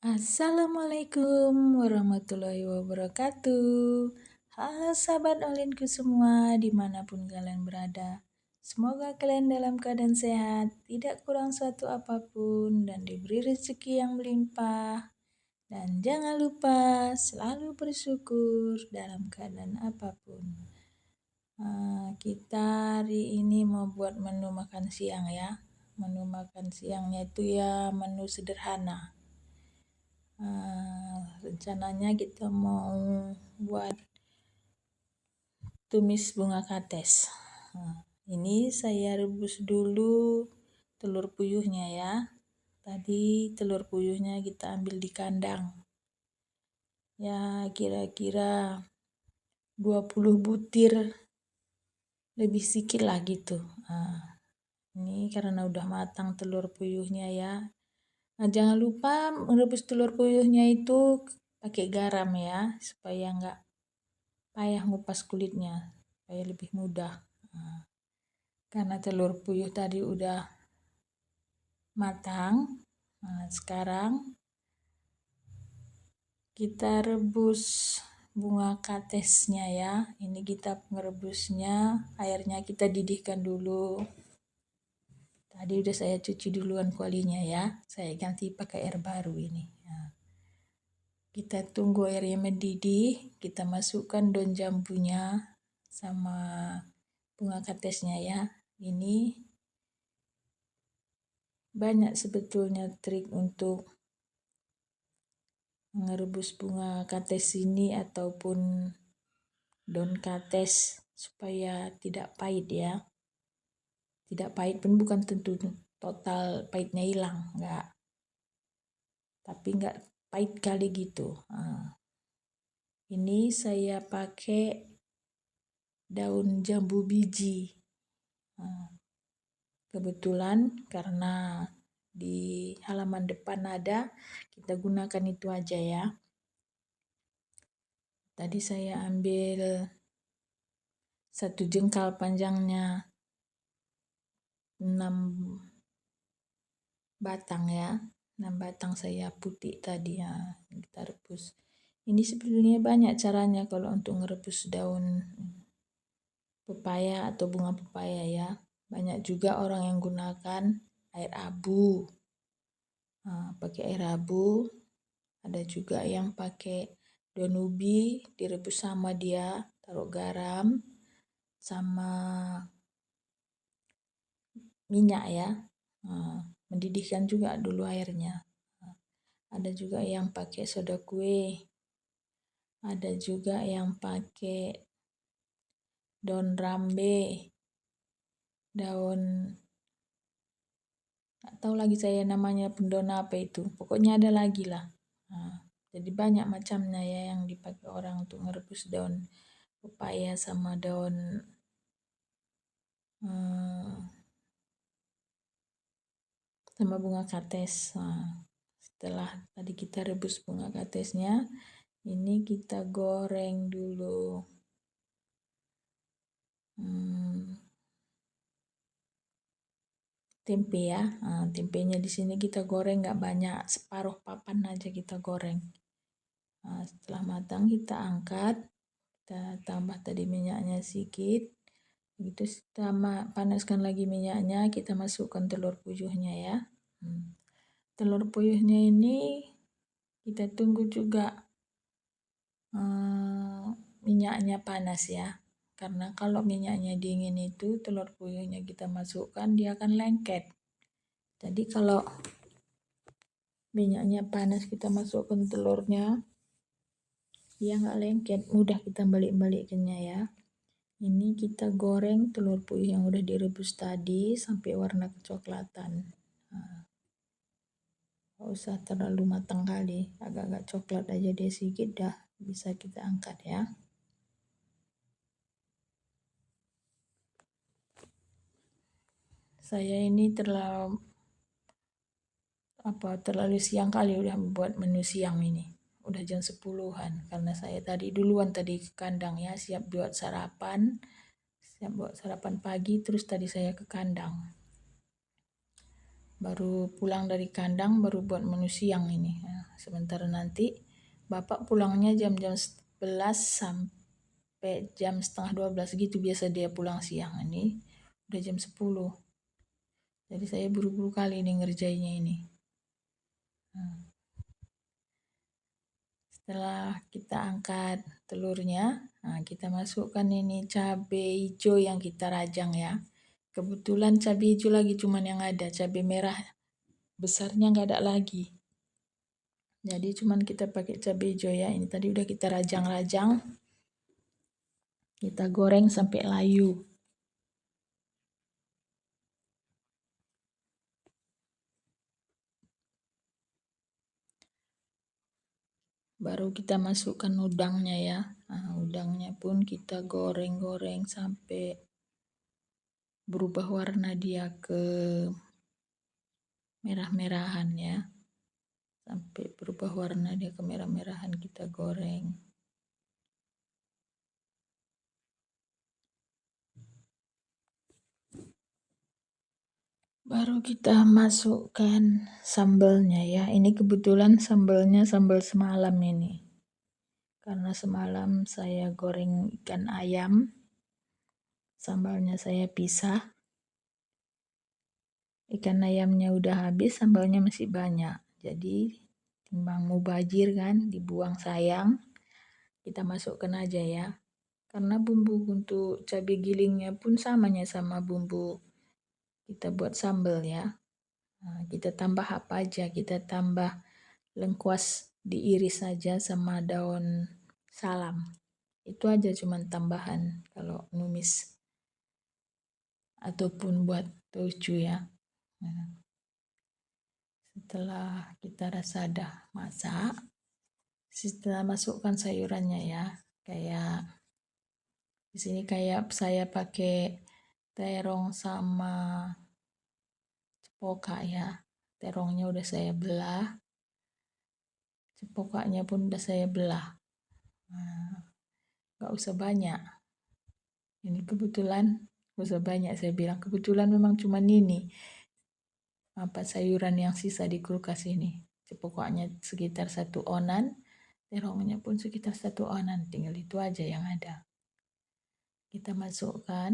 Assalamualaikum warahmatullahi wabarakatuh. Halo sahabat olinku semua dimanapun kalian berada. Semoga kalian dalam keadaan sehat, tidak kurang suatu apapun dan diberi rezeki yang melimpah. Dan jangan lupa selalu bersyukur dalam keadaan apapun. Kita hari ini mau buat menu makan siang ya. Menu makan siangnya itu ya menu sederhana. Rencananya kita mau buat tumis bunga kates. Ini saya rebus dulu telur puyuhnya ya. Tadi telur puyuhnya kita ambil di kandang. Ya kira-kira 20 butir lebih sedikit lah gitu. Ini karena udah matang telur puyuhnya ya. Jangan lupa merebus telur puyuhnya itu pakai garam ya, supaya nggak payah ngupas kulitnya, supaya lebih mudah. Karena telur puyuh tadi udah matang, sekarang kita rebus bunga katesnya ya. Ini kita merebusnya, airnya kita didihkan dulu. Tadi udah saya cuci duluan kualinya ya, saya ganti pakai air baru ini. Kita tunggu airnya mendidih, kita masukkan daun jambunya sama bunga katesnya ya. Ini banyak sebetulnya trik untuk merebus bunga kates ini ataupun daun kates supaya tidak pahit ya. Tidak pahit pun bukan tentu total pahitnya hilang, enggak. Tapi enggak pahit kali gitu. Ini saya pakai daun jambu biji. Kebetulan karena di halaman depan ada, kita gunakan itu aja ya. Tadi saya ambil 1 jengkal panjangnya 6 batang ya. 6 batang saya putih tadi ya, kita rebus. Ini sebenarnya banyak caranya kalau untuk merebus daun pepaya atau bunga pepaya ya. Banyak juga orang yang gunakan air abu. Pakai air abu. Ada juga yang pakai daun ubi direbus sama dia, taruh garam sama minyak ya. Mendidihkan juga dulu airnya. Ada juga yang pakai soda kue. Ada juga yang pakai daun rambe, daun nggak tahu lagi saya namanya daun apa itu. Pokoknya ada lagi lah. Jadi banyak macamnya ya yang dipakai orang untuk merebus daun pepaya sama daun sama bunga kates. Setelah tadi kita rebus bunga katesnya, ini kita goreng dulu. Tempe ya. Tempenya di sini kita goreng nggak banyak, separuh papan aja kita goreng. Setelah matang kita angkat, kita tambah tadi minyaknya sedikit. Begitu kita panaskan lagi minyaknya, kita masukkan telur puyuhnya ya. Telur puyuhnya ini kita tunggu juga minyaknya panas ya. Karena kalau minyaknya dingin itu telur puyuhnya kita masukkan dia akan lengket. Jadi kalau minyaknya panas kita masukkan telurnya, dia nggak lengket, mudah kita balik-balikkannya ya. Ini kita goreng telur puyuh yang udah direbus tadi sampai warna kecoklatan. Nggak usah terlalu matang kali, agak-agak coklat aja dia sedikit dah bisa kita angkat ya. Saya ini terlalu siang kali udah membuat menu siang ini. Udah jam 10-an karena saya tadi duluan tadi ke kandang ya, siap buat sarapan pagi terus tadi saya ke kandang. baru pulang dari kandang, baru buat menu siang ini. Nah, sementara nanti bapak pulangnya jam-jam 11 sampai jam setengah 12 gitu biasa dia pulang siang. Ini udah jam 10. Jadi saya buru-buru kali ini ngerjainnya ini. Setelah kita angkat telurnya, nah kita masukkan ini cabai hijau yang kita rajang ya. Kebetulan cabai hijau lagi cuman yang ada, cabai merah besarnya nggak ada lagi. Jadi cuman kita pakai cabai hijau ya. Ini tadi udah kita rajang-rajang. Kita goreng sampai layu. Baru kita masukkan udangnya ya. Nah, udangnya pun kita goreng-goreng sampai berubah warna dia ke merah-merahan ya. Sampai berubah warna dia ke merah-merahan kita goreng. Baru kita masukkan sambalnya ya. Ini kebetulan sambalnya sambal semalam ini. Karena semalam saya goreng ikan ayam, sambalnya saya pisah. Ikan ayamnya udah habis, sambalnya masih banyak. Jadi timbang mubazir kan, dibuang sayang, kita masukkan aja ya. Karena bumbu untuk cabai gilingnya pun samanya sama bumbu kita buat sambal ya. Nah, kita tambah apa aja, kita tambah lengkuas diiris saja sama daun salam. Itu aja cuman tambahan kalau numis ataupun buat tauco ya. Nah, setelah kita rasa dah masak, setelah masukkan sayurannya ya, kayak di sini kayak saya pakai terong sama cepoka ya. Terongnya udah saya belah, cepokanya pun udah saya belah. Nah, gak usah banyak. Ini kebetulan gak usah banyak, saya bilang kebetulan memang cuma ini apa sayuran yang sisa di kulkas ini. Cepokanya sekitar 1 onan, terongnya pun sekitar 1 onan, tinggal itu aja yang ada. Kita masukkan,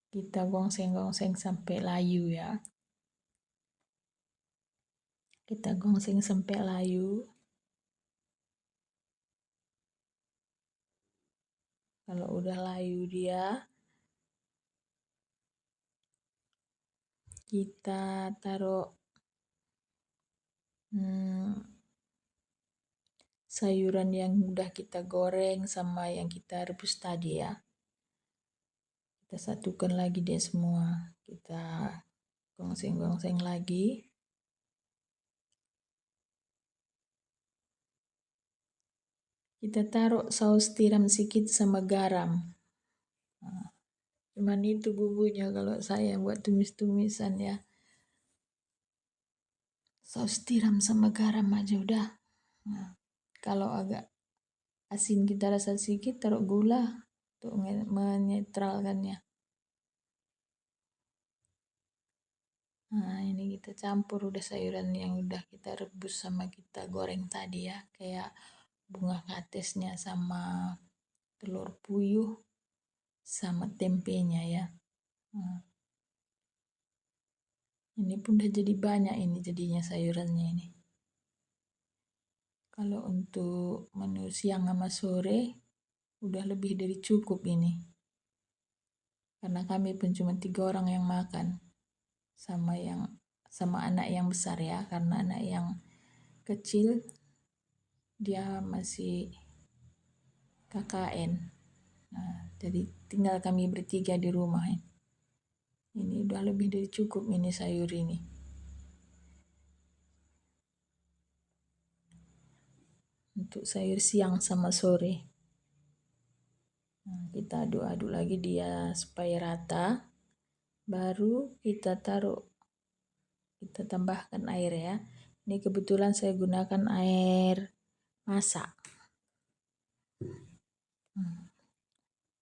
kita gongseng-gongseng sampai layu ya. Kita gongseng sampai layu. Kalau udah layu dia, kita taruh sayuran yang udah kita goreng sama yang kita rebus tadi ya. Kita satukan lagi deh semua. Kita gongseng-gongseng lagi. Kita taruh saus tiram sedikit sama garam. Nah, cuman itu bumbunya kalau saya buat tumis-tumisan ya. Saus tiram sama garam aja udah. Nah, kalau agak asin kita rasa sedikit taruh gula untuk menetralkannya. Nah, ini kita campur udah sayuran yang udah kita rebus sama kita goreng tadi ya. Kayak bunga katesnya sama telur puyuh sama tempenya ya. Nah, ini pun udah jadi banyak ini jadinya sayurannya ini. Kalau untuk menu siang sama sore udah lebih dari cukup ini. Karena kami pun cuma 3 orang yang makan. Sama anak yang besar ya, karena anak yang kecil dia masih KKN. Nah, jadi tinggal kami bertiga di rumah. Ini udah lebih dari cukup ini sayur ini. Untuk sayur siang sama sore. Nah, kita aduk-aduk lagi dia supaya rata. Baru kita tambahkan air ya. Ini kebetulan saya gunakan air masak.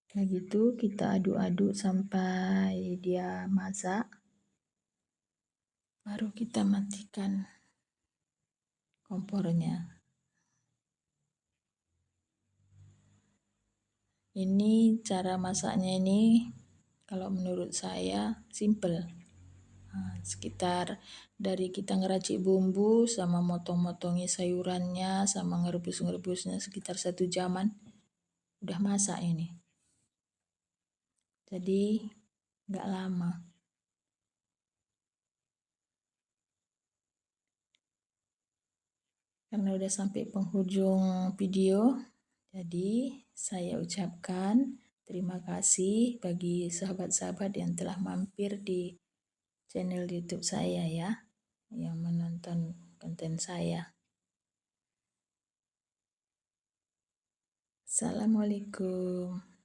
Kayak gitu kita aduk-aduk sampai dia masak. baru kita matikan kompornya. Ini cara masaknya ini kalau menurut saya simple. Sekitar dari kita ngeracik bumbu sama motong-motongnya sayurannya sama ngerebus-ngerebusnya sekitar 1 jaman udah masak ini. Jadi nggak lama. Karena udah sampai penghujung video, jadi saya ucapkan terima kasih bagi sahabat-sahabat yang telah mampir di channel YouTube saya ya, yang menonton konten saya. Assalamualaikum.